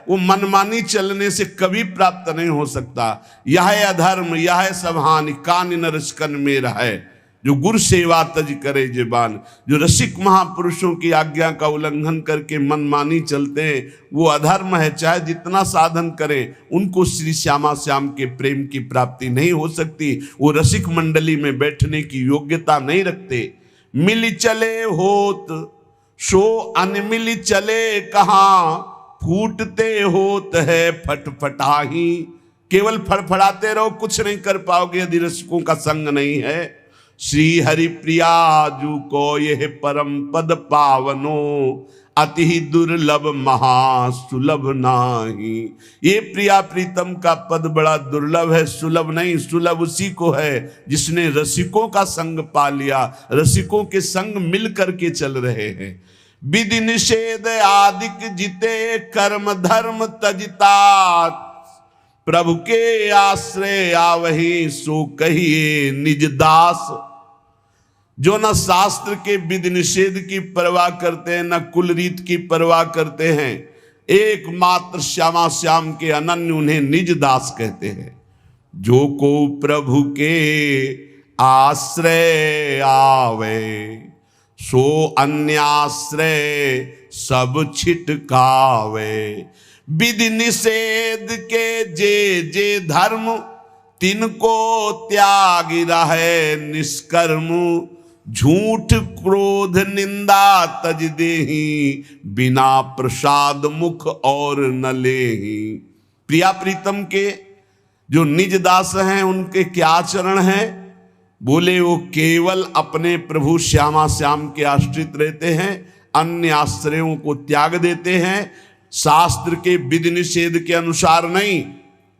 वो मनमानी चलने से कभी प्राप्त नहीं हो सकता। यह अधर्म यह सब हानि कान नरस्कन में रहे, जो गुरु सेवा तज करे जेबान। जो रसिक महापुरुषों की आज्ञा का उल्लंघन करके मनमानी चलते हैं वो अधर्म है। चाहे जितना साधन करें उनको श्री श्यामा श्याम के प्रेम की प्राप्ति नहीं हो सकती। वो रसिक मंडली में बैठने की योग्यता नहीं रखते। मिल चले होत सो अनमिल चले कहाँ, फूटते होत है फटफटाही। केवल फड़फड़ाते रहो, कुछ नहीं कर पाओगे यदि रसिकों का संग नहीं है। श्री हरि प्रिया जू को यह परम पद पावनो, अति दुर्लभ महासुलभ नाही। ये प्रिया प्रीतम का पद बड़ा दुर्लभ है, सुलभ नहीं। सुलभ उसी को है जिसने रसिकों का संग पा लिया, रसिकों के संग मिल करके चल रहे हैं। विधि निषेध आदिक जिते कर्म धर्म तजता, प्रभु के आश्रय आवही सो कहिए निज दास। जो न शास्त्र के विधि निषेध की परवाह करते हैं, न कुल रीत की परवाह करते हैं, एकमात्र श्यामा श्याम के अनन्य उन्हें निज दास कहते हैं। जो को प्रभु के आश्रय आवे, सो अन्याश्रय सब छिटकावे। विधि निषेध के जे जे धर्म, तिनको त्याग रहे निष्कर्म। झूठ क्रोध निंदा तज देही, बिना प्रसाद मुख और न लेही। प्रिया प्रीतम के जो निज दास हैं उनके क्या चरण हैं? बोले वो केवल अपने प्रभु श्यामा श्याम के आश्रित रहते हैं, अन्य आश्रयों को त्याग देते हैं। शास्त्र के विधि निषेध के अनुसार नहीं,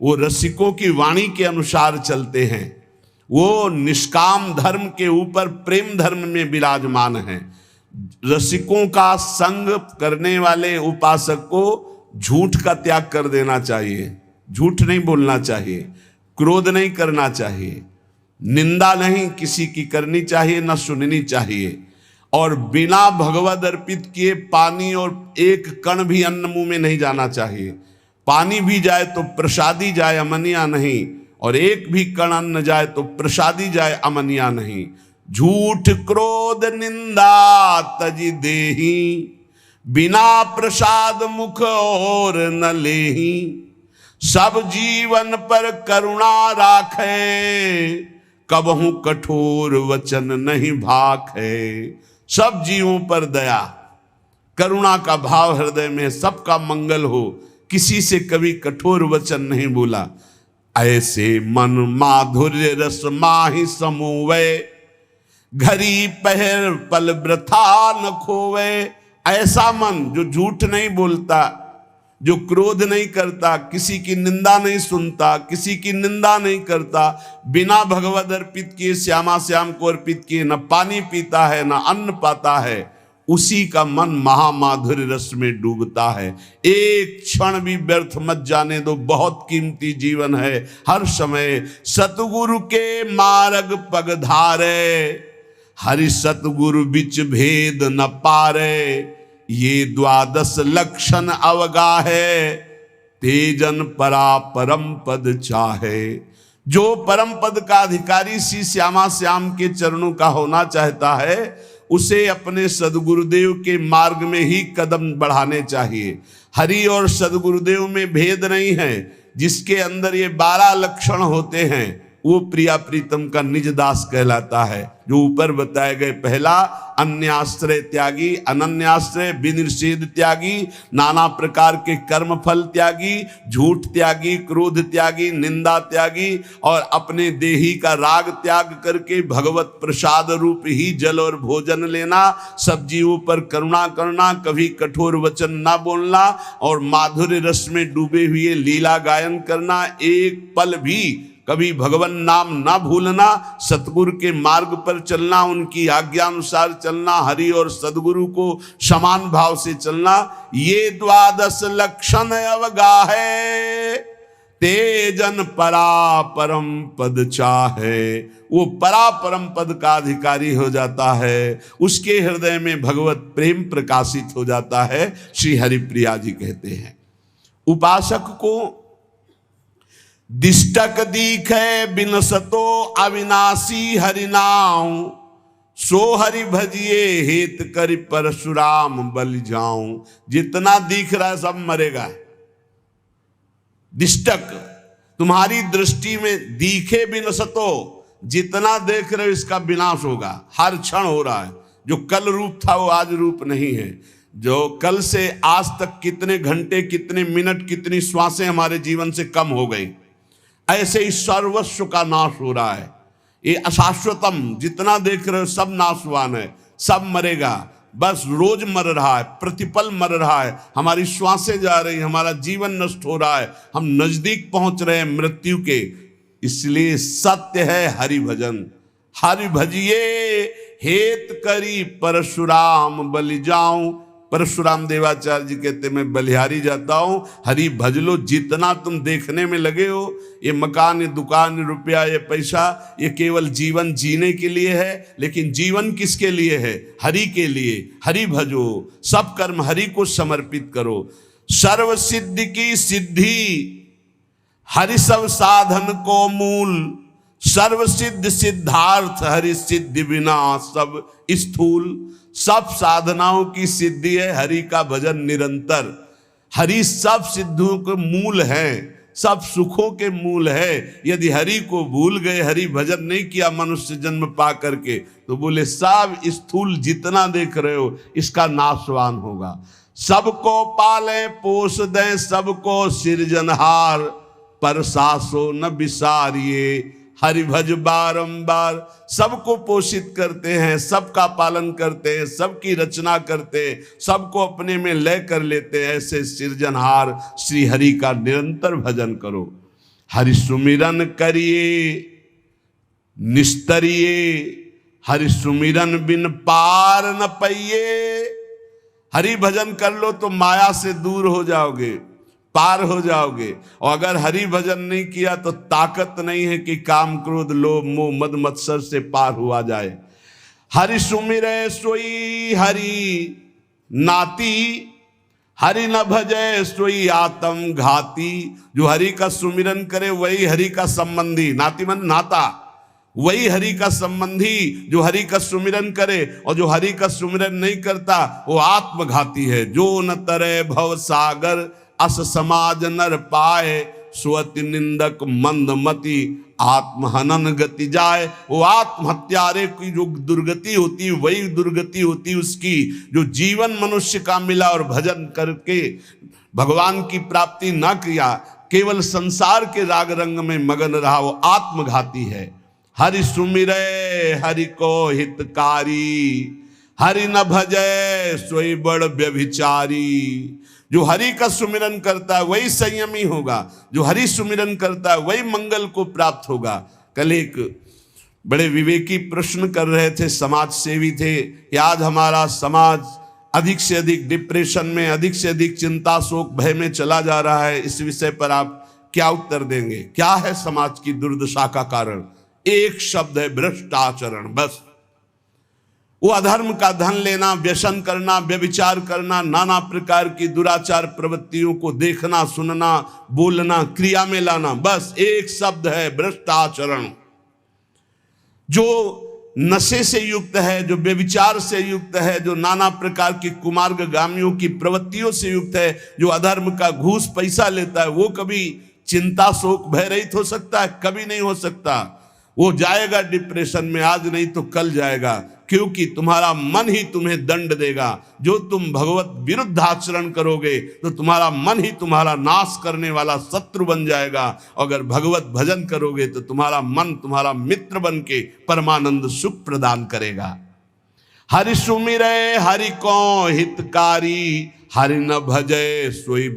वो रसिकों की वाणी के अनुसार चलते हैं। वो निष्काम धर्म के ऊपर प्रेम धर्म में विराजमान हैं। रसिकों का संग करने वाले उपासक को झूठ का त्याग कर देना चाहिए। झूठ नहीं बोलना चाहिए, क्रोध नहीं करना चाहिए, निंदा नहीं किसी की करनी चाहिए, न सुननी चाहिए। और बिना भगवद अर्पित किए पानी और एक कण भी अन्न मुंह में नहीं जाना चाहिए। पानी भी जाए तो प्रसादी जाए, अमनिया नहीं। और एक भी कण अन्न जाए तो प्रसादी जाए, अमनिया नहीं। झूठ क्रोध निंदा तजी देही, बिना प्रसाद मुख और न लेही। सब जीवन पर करुणा राखे, कबहू कठोर वचन नहीं भाखे। सब जीवों पर दया करुणा का भाव हृदय में, सबका मंगल हो, किसी से कभी कठोर वचन नहीं बोला। ऐसे मन माधुर्य रस माहि समूवे, घड़ी पहर पल वृथा न खोवे। ऐसा मन जो झूठ नहीं बोलता, जो क्रोध नहीं करता, किसी की निंदा नहीं सुनता, किसी की निंदा नहीं करता, बिना भगवद अर्पित किए श्यामा श्याम को अर्पित किए न पानी पीता है न अन्न पाता है, उसी का मन महामाधुर्य रस में डूबता है। एक क्षण भी व्यर्थ मत जाने दो, बहुत कीमती जीवन है। हर समय सतगुरु के मार्ग पग धारे, हरि सतगुरु बिच भेद न पारे। ये द्वादश लक्षण अवगाहे, तेजन परा परम पद चाहे। जो परम पद का अधिकारी श्री श्यामा श्याम के चरणों का होना चाहता है, उसे अपने सदगुरुदेव के मार्ग में ही कदम बढ़ाने चाहिए। हरि और सदगुरुदेव में भेद नहीं है। जिसके अंदर ये 12 लक्षण होते हैं वो प्रिया प्रीतम का निज दास कहलाता है। जो ऊपर बताए गए, पहला अन्याश्रय त्यागी, अनन्याश्रय विनिषेध त्यागी, नाना प्रकार के कर्म फल त्यागी, झूठ त्यागी, क्रोध त्यागी, निंदा त्यागी, और अपने देही का राग त्याग करके भगवत प्रसाद रूप ही जल और भोजन लेना, सब जीवों पर करुणा करना, कभी कठोर वचन ना बोलना, और माधुर्य रस में डूबे हुए लीला गायन करना, एक पल भी कभी भगवान नाम ना भूलना, सतगुरु के मार्ग पर चलना, उनकी आज्ञा अनुसार चलना, हरि और सदगुरु को समान भाव से चलना। ये द्वादश लक्षण अवगाहे, तेजन परा परम पद चाहे। वो परा परम पद का अधिकारी हो जाता है, उसके हृदय में भगवत प्रेम प्रकाशित हो जाता है। श्री हरिप्रिया जी कहते हैं, उपासक को दिष्टक दीखे बिनसतो अविनाशी हरिनाम, सो हरि भजिए हेत करि परशुराम बलि जाऊं। जितना दिख रहा है सब मरेगा। दिष्टक तुम्हारी दृष्टि में दिखे बिनसतो, जितना देख रहे हो इसका विनाश होगा, हर क्षण हो रहा है। जो कल रूप था वो आज रूप नहीं है। जो कल से आज तक कितने घंटे, कितने मिनट, कितनी श्वासें हमारे जीवन से कम हो गई, ऐसे ही सर्वस्व का नाश हो रहा है। ये अशाश्वतम, जितना देख रहे हो सब नाशवान है, सब मरेगा। बस रोज मर रहा है, प्रतिपल मर रहा है, हमारी श्वासें जा रही, हमारा जीवन नष्ट हो रहा है, हम नजदीक पहुंच रहे हैं मृत्यु के। इसलिए सत्य है हरि भजन। हरि भजिए हेत करी परशुराम बलि जाऊं। परशुराम देवाचार्य जी कहते मैं बलिहारी जाता हूं, हरि भज लो। जितना तुम देखने में लगे हो, ये मकान, ये दुकान, ये रुपया, ये पैसा, ये केवल जीवन जीने के लिए है। लेकिन जीवन किसके लिए है? हरि के लिए। हरि भजो, सब कर्म हरि को समर्पित करो। सर्व सिद्धि की सिद्धि हरि सब साधन को मूल, सर्व सिद्ध सिद्धार्थ हरि सिद्धि बिना सब स्थूल। सब साधनाओं की सिद्धि है हरि का भजन निरंतर। हरि सब सिद्धियों के मूल है, सब सुखों के मूल है। यदि हरि को भूल गए, हरि भजन नहीं किया मनुष्य जन्म पा करके, तो बोले सब स्थूल जितना देख रहे हो इसका नाशवान होगा। सबको पाले पोस दें, सबको सृजनहार, पर सासो न बिसारिए हरि भज बारंबार। सबको पोषित करते हैं, सबका पालन करते हैं, सबकी रचना करते हैं, सबको अपने में लय कर लेते हैं। ऐसे सृजनहार श्री हरि का निरंतर भजन करो। हरि सुमिरन करिए निस्तरिए, हरि सुमिरन बिन पार न पाइए। हरि भजन कर लो तो माया से दूर हो जाओगे, पार हो जाओगे। और अगर हरि भजन नहीं किया तो ताकत नहीं है कि काम क्रोध लोभ मोह मद मत्सर से पार हुआ जाए। हरि सुमिरै सोई हरि नाती, हरि न भजै सोई आत्म घाती। जो हरि का सुमिरन करे वही हरि का संबंधी, नाती मन नाता, वही हरि का संबंधी जो हरि का सुमिरन करे। और जो हरि का सुमिरन नहीं करता वो आत्मघाती है। जो न तरे भव सागर, अस समाज नर पाए, स्वति निंदक मंदमति आत्महनन गति जाए। वो आत्महत्यारे की जो दुर्गति होती है वही दुर्गति होती उसकी, जो जीवन मनुष्य का मिला और भजन करके भगवान की प्राप्ति न किया, केवल संसार के राग रंग में मगन रहा, वो आत्मघाती है। हरि सुमिरै हरि को हितकारी, हरि न भजै सोई बड़ व्यभिचारी। जो हरि का सुमिरन करता है वही संयमी होगा, जो हरि सुमिरन करता है वही मंगल को प्राप्त होगा। कल एक बड़े विवेकी प्रश्न कर रहे थे, समाज सेवी थे, आज हमारा समाज अधिक से अधिक डिप्रेशन में, अधिक से अधिक चिंता शोक भय में चला जा रहा है। इस विषय पर आप क्या उत्तर देंगे? क्या है समाज की दुर्दशा का कारण? एक शब्द है, भ्रष्टाचरण। बस वो अधर्म का धन लेना, व्यसन करना, व्यभिचार करना, नाना प्रकार की दुराचार प्रवृत्तियों को देखना, सुनना, बोलना, क्रिया में लाना, बस एक शब्द है, भ्रष्टाचरण। जो नशे से युक्त है, जो व्यभिचार से युक्त है, जो नाना प्रकार की कुमार्गामियों की प्रवृत्तियों से युक्त है, जो अधर्म का घूस पैसा लेता है, वो कभी चिंता शोक भय रहित हो सकता है? कभी नहीं हो सकता। वो जाएगा डिप्रेशन में, आज नहीं तो कल जाएगा, क्योंकि तुम्हारा मन ही तुम्हें दंड देगा। जो तुम भगवत विरुद्ध आचरण करोगे तो तुम्हारा मन ही तुम्हारा नाश करने वाला शत्रु बन जाएगा। अगर भगवत भजन करोगे तो तुम्हारा मन तुम्हारा मित्र बन के परमानंद सुख प्रदान करेगा। हरि सुमिरै हरि को हितकारी, हरि न भजै सोई